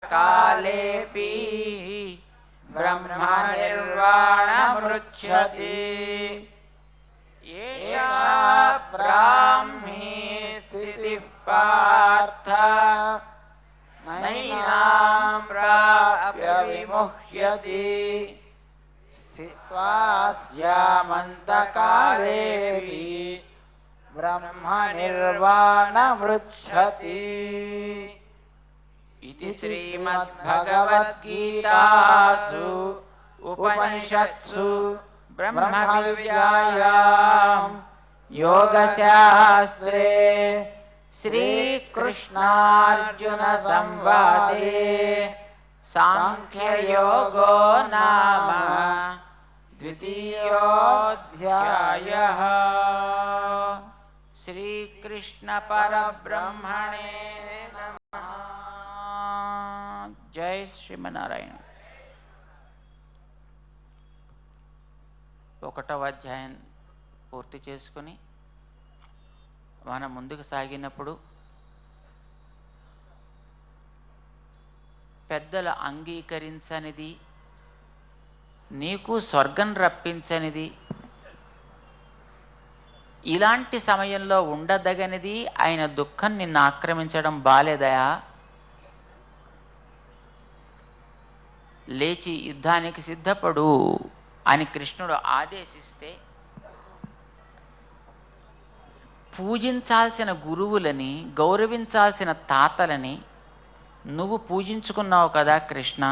कालेऽपि ब्रह्मनिर्वाणमृच्छति एषा ब्राह्मी स्थितिः पार्थ नैनां प्राप्य विमुह्यति स्थित्वा स्यामन्तकालेऽपि ब्रह्मनिर्वाणमृच्छति इति श्रीमद्भगवद्गीतासु उपनिषत्सु ब्रह्मविद्यायां योगशास्त्रे श्रीकृष्णार्जुनसंवादे सांख्ययोगो नाम द्वितीयोऽध्यायः। श्रीकृष्णपरब्रह्मणे नमः। जय శ్రీమన్నారాయణ। 1వ అధ్యాయం పూర్తి చేసుకుని మనం ముందుకు సాగినప్పుడు పెద్దలు అంగీకరించనిది, నీకు స్వర్గం రప్పించనిది, ఇలాంటి సమయంలో ఉండదగనిది ఆయన దుఃఖం నిన్ను ఆక్రమించడం బాలేదయా, లేచి యుద్ధానికి సిద్ధపడు అని కృష్ణుడు ఆదేశిస్తే పూజించాల్సిన గురువులని, గౌరవించాల్సిన తాతలని నువ్వు పూజించుకున్నావు కదా కృష్ణ,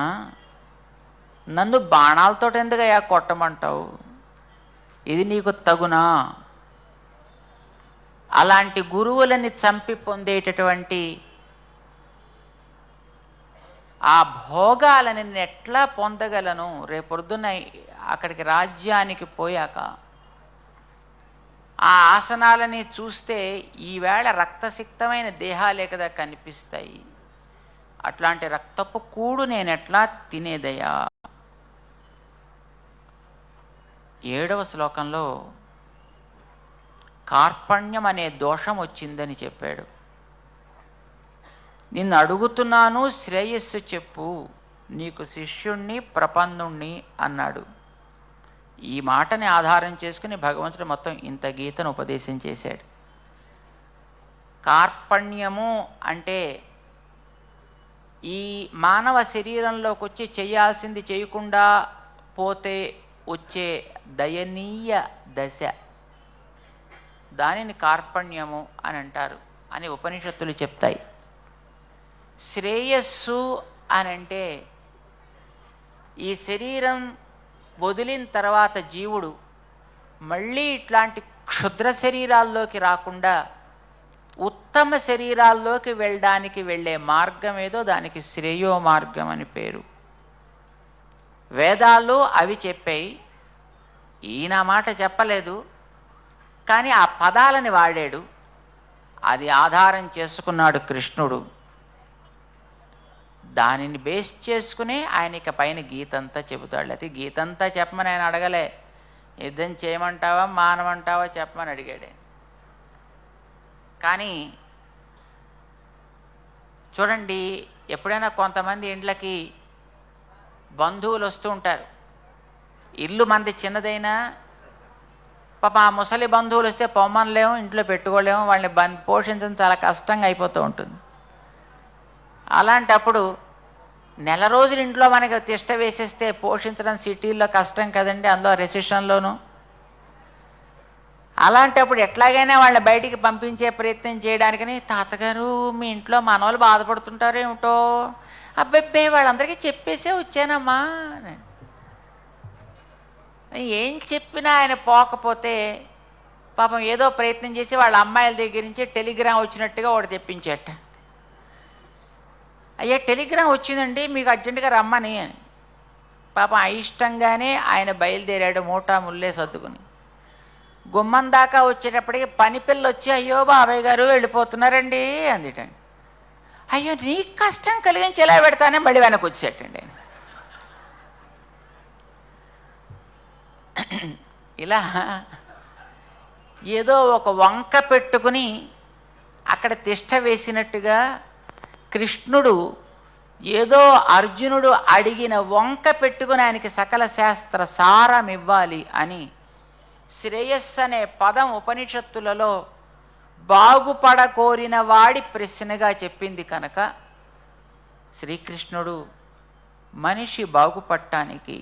నన్ను బాణాలతో ఎందుకయ్యా కొట్టమంటావు? ఇది నీకు తగునా? అలాంటి గురువులని చంపి పొందేటటువంటి ఆ భోగాలని నేను ఎట్లా పొందగలను? రేపొద్దున అక్కడికి రాజ్యానికి పోయాక ఆ ఆసనాలని చూస్తే ఈవేళ రక్తసిక్తమైన దేహాలే కదా కనిపిస్తాయి. అట్లాంటి రక్తపు కూడు నేను ఎట్లా తినేదయ్యా? 7వ శ్లోకంలో కార్పణ్యం అనే దోషం వచ్చిందని చెప్పాడు. నిన్ను అడుగుతున్నాను, శ్రేయస్సు చెప్పు, నీకు శిష్యుణ్ణి ప్రపన్నుణ్ణి అన్నాడు. ఈ మాటని ఆధారం చేసుకుని భగవంతుడు మొత్తం ఇంత గీతను ఉపదేశం చేశాడు. కార్పణ్యము అంటే ఈ మానవ శరీరంలోకి వచ్చి చేయాల్సింది చేయకుండా పోతే వచ్చే దయనీయ దశ, దానిని కార్పణ్యము అని అంటారు అని ఉపనిషత్తులు చెప్తాయి. శ్రేయస్సు అని అంటే ఈ శరీరం వదిలిన తర్వాత జీవుడు మళ్ళీ ఇట్లాంటి క్షుద్ర శరీరాల్లోకి రాకుండా ఉత్తమ శరీరాల్లోకి వెళ్ళడానికి వెళ్ళే మార్గం ఏదో దానికి శ్రేయో మార్గం అని పేరు. వేదాలు అవి చెప్పాయి, ఈయన మాట చెప్పలేదు, కానీ ఆ పదాలని వాడాడు. అది ఆధారం చేసుకున్నాడు కృష్ణుడు. దానిని బేస్ చేసుకుని ఆయనకి పైన గీతంతా చెబుతాడు. అయితే గీతంతా చెప్పమని ఆయన అడగలే, యుద్ధం చేయమంటావా మానమంటావా చెప్పమని అడిగాడే. కానీ చూడండి, ఎప్పుడైనా కొంతమంది ఇండ్లకి బంధువులు వస్తూ ఉంటారు. ఇల్లు మంది చిన్నదైనా పాప ఆ ముసలి బంధువులు వస్తే పొమ్మనలేము, ఇంట్లో పెట్టుకోలేము, వాళ్ళని పోషించడం చాలా కష్టంగా అయిపోతూ ఉంటుంది. అలాంటప్పుడు నెల రోజులు ఇంట్లో మనకి తిష్ట వేసేస్తే పోషించడం సిటీల్లో కష్టం కదండి, అందులో రెసిషన్లోను. అలాంటప్పుడు ఎట్లాగైనా వాళ్ళని బయటికి పంపించే ప్రయత్నం చేయడానికని, తాతగారు మీ ఇంట్లో మనవాళ్ళు బాధపడుతుంటారు ఏమిటో, అబ్బెబ్బే వాళ్ళందరికీ చెప్పేసే వచ్చానమ్మా. ఏం చెప్పినా ఆయన పోకపోతే పాపం ఏదో ప్రయత్నం చేసి వాళ్ళ అమ్మాయిల దగ్గర నుంచి టెలిగ్రామ్ వచ్చినట్టుగా ఒకటి తెప్పించేట. అయ్యా టెలిగ్రామ్ వచ్చిందండి, మీకు అర్జెంటుగా రమ్మని అని. పాపం అయిష్టంగానే ఆయన బయలుదేరాడు మూటా ముల్లే సర్దుకుని. గుమ్మం దాకా వచ్చేటప్పటికి పని పిల్ల వచ్చి, అయ్యో బాబాయ్ గారు వెళ్ళిపోతున్నారండి అందిటండి. అయ్యో నీకు కష్టం కలిగించి ఎలా పెడతానే మళ్ళీ వెనక్కి వచ్చేటండి ఆయన. ఇలా ఏదో ఒక వంక పెట్టుకుని అక్కడ తిష్ట వేసినట్టుగా కృష్ణుడు ఏదో అర్జునుడు అడిగిన వంక పెట్టుకుని ఆయనకి సకల శాస్త్ర సారం ఇవ్వాలి అని శ్రేయస్సు అనే పదం ఉపనిషత్తులలో బాగుపడ కోరిన వాడి ప్రశ్నగా చెప్పింది కనుక శ్రీకృష్ణుడు మనిషి బాగుపడటానికి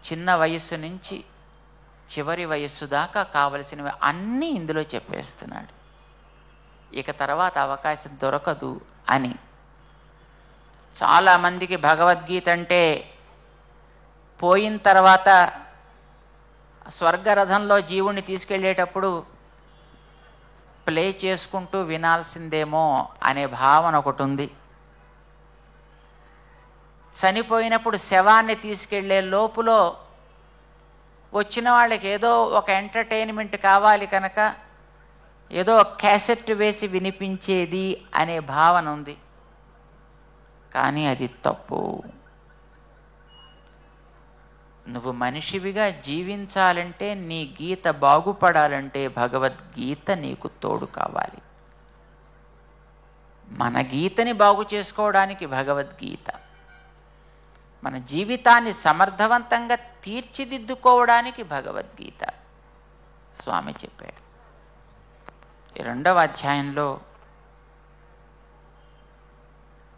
చిన్న వయస్సు నుంచి చివరి వయస్సు దాకా కావలసినవి అన్నీ ఇందులో చెప్పేస్తున్నాడు. ఇక తర్వాత అవకాశం దొరకదు అని. చాలామందికి భగవద్గీత అంటే పోయిన తర్వాత స్వర్గరథంలో జీవుణ్ణి తీసుకెళ్ళేటప్పుడు ప్లే చేసుకుంటూ వినాల్సిందేమో అనే భావన ఒకటి ఉంది. చనిపోయినప్పుడు శవాన్ని తీసుకెళ్లే లోపులో వచ్చిన వాళ్ళకి ఏదో ఒక ఎంటర్టైన్మెంట్ కావాలి కనుక ఏదో క్యాసెట్ వేసి వినిపించేది అనే భావన ఉంది. కానీ అది తప్పు. నువ్వు మనిషివిగా జీవించాలంటే, నీ గీత బాగుపడాలంటే భగవద్గీత నీకు తోడు కావాలి. మన గీతని బాగు చేసుకోవడానికి భగవద్గీత, మన జీవితాన్ని సమర్థవంతంగా తీర్చిదిద్దుకోవడానికి భగవద్గీత స్వామి చెప్పాడు. ఈ 2వ అధ్యాయంలో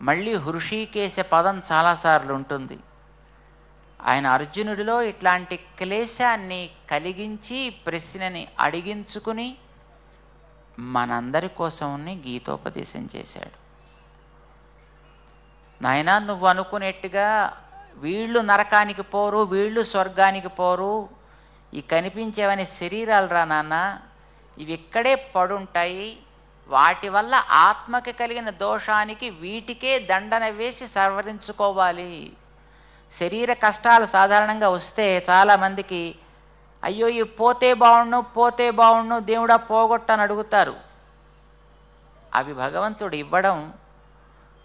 మళ్ళీ హృషీకేశ పదం చాలాసార్లు ఉంటుంది. ఆయన అర్జునుడిలో ఇట్లాంటి క్లేశాన్ని కలిగించి ప్రశ్నని అడిగించుకుని మనందరి కోసం గీతోపదేశం చేశాడు. నాయనా, నువ్వు అనుకునేట్టుగా వీళ్ళు నరకానికి పోరు, వీళ్ళు స్వర్గానికి పోరు, ఈ కనిపించేవని శరీరాలు రా నాన్న, ఇవి ఇక్కడే పడుంటాయి. వాటి వల్ల ఆత్మకి కలిగిన దోషానికి వీటికే దండన వేసి సవరించుకోవాలి. శరీర కష్టాలు సాధారణంగా వస్తే చాలామందికి అయ్యో ఇవి పోతే బావుణ్ణు దేవుడా పోగొట్టని అడుగుతారు. అవి భగవంతుడు ఇవ్వడం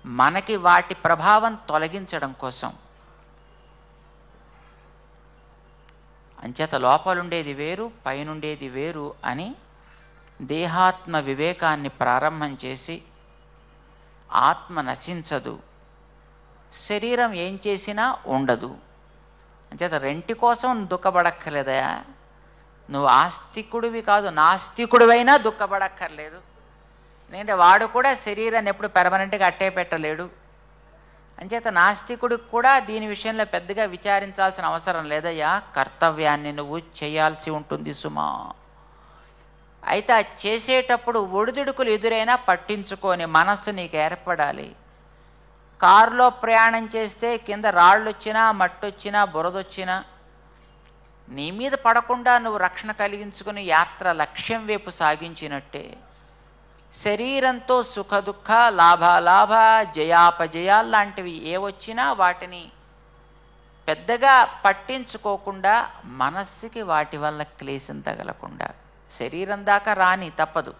మనకి వాటి ప్రభావం తొలగించడం కోసం. అంచేత లోపలుండేది వేరు, పైనుండేది వేరు అని దేహాత్మ వివేకాన్ని ప్రారంభం చేసి, ఆత్మ నశించదు, శరీరం ఏం చేసినా ఉండదు. అంచేత రెంటి కోసం దుఃఖపడక్కర్లేదయా. నువ్వు ఆస్తికుడివి కాదు, నాస్తికుడివైనా దుఃఖపడక్కర్లేదు. ఎందుకంటే వాడు కూడా శరీరాన్ని ఎప్పుడు పెర్మనెంట్గా అట్టే పెట్టలేడు. అంచేత నాస్తికుడికి కూడా దీని విషయంలో పెద్దగా విచారించాల్సిన అవసరం లేదయ్యా. కర్తవ్యాన్ని నువ్వు చేయాల్సి ఉంటుంది సుమా. అయితే అది చేసేటప్పుడు ఒడిదుడుకులు ఎదురైనా పట్టించుకొని మనస్సు నీకు ఏర్పడాలి. కారులో ప్రయాణం చేస్తే కింద రాళ్ళు వచ్చినా, మట్టి వచ్చినా, బురదొచ్చినా నీ మీద పడకుండా నువ్వు రక్షణ కలిగించుకుని యాత్ర లక్ష్యం వైపు సాగించినట్టే శరీరంతో సుఖ దుఃఖ, లాభాలాభ, జయాపజయాలు లాంటివి ఏవొచ్చినా వాటిని పెద్దగా పట్టించుకోకుండా, మనస్సుకి వాటి వల్ల క్లేశం తగలకుండా, శరీరం దాకా రాని తప్పదు,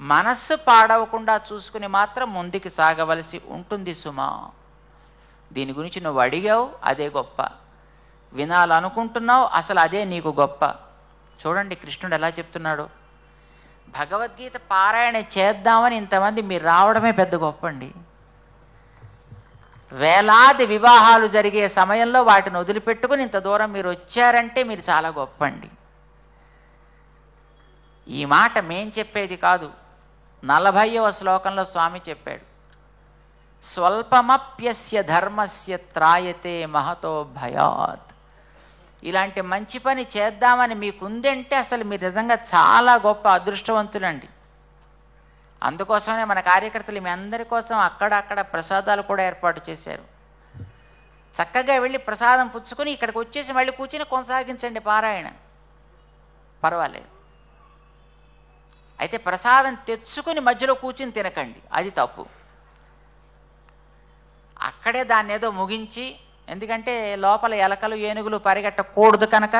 మనస్సు పాడవకుండా చూసుకుని మాత్రం ముందుకు సాగవలసి ఉంటుంది సుమా. దీని గురించి నువ్వు అడిగావు, అదే గొప్ప. వినాలనుకుంటున్నావు, అసలు అదే నీకు గొప్ప. చూడండి కృష్ణుడు ఎలా చెప్తున్నాడు. భగవద్గీత పారాయణ చేద్దామని ఇంతమంది మీరు రావడమే పెద్ద గొప్ప అండి. వేలాది వివాహాలు జరిగే సమయంలో వాటిని వదిలిపెట్టుకుని ఇంత దూరం మీరు వచ్చారంటే మీరు చాలా గొప్ప అండి. ఈ మాట మేం చెప్పేది కాదు. 40వ శ్లోకంలో స్వామి చెప్పాడు, స్వల్పమప్యస్య ధర్మస్య త్రాయతే మహతో భయాత్. ఇలాంటి మంచి పని చేద్దామని మీకుందంటే అసలు మీరు నిజంగా చాలా గొప్ప అదృష్టవంతులండి. అందుకోసమే మన కార్యకర్తలు మీ అందరి కోసం అక్కడక్కడ ప్రసాదాలు కూడా ఏర్పాటు చేశారు. చక్కగా వెళ్ళి ప్రసాదం పుచ్చుకొని ఇక్కడికి వచ్చేసి మళ్ళీ కూర్చుని కొనసాగించండి పారాయణ, పర్వాలేదు. అయితే ప్రసాదం తెచ్చుకుని మధ్యలో కూర్చుని తినకండి, అది తప్పు. అక్కడే దాన్ని ఏదో ముగించి, ఎందుకంటే లోపల ఎలకలు ఏనుగులు పరిగెట్టకూడదు కనుక.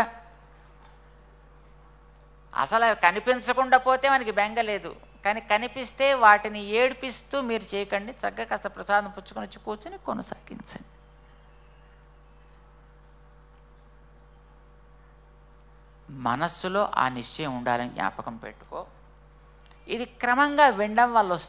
అసలు కనిపించకుండా పోతే మనకి బెంగలేదు, కానీ కనిపిస్తే వాటిని ఏడిపిస్తూ మీరు చేయకండి. చక్కగా కాస్త ప్రసాదం పుచ్చుకొని వచ్చి కూర్చొని కొనసాగించండి. మనస్సులో ఆ నిశ్చయం ఉండాలని జ్ఞాపకం పెట్టుకో. ఇది క్రమంగా వినడం వల్ల వస్తుంది.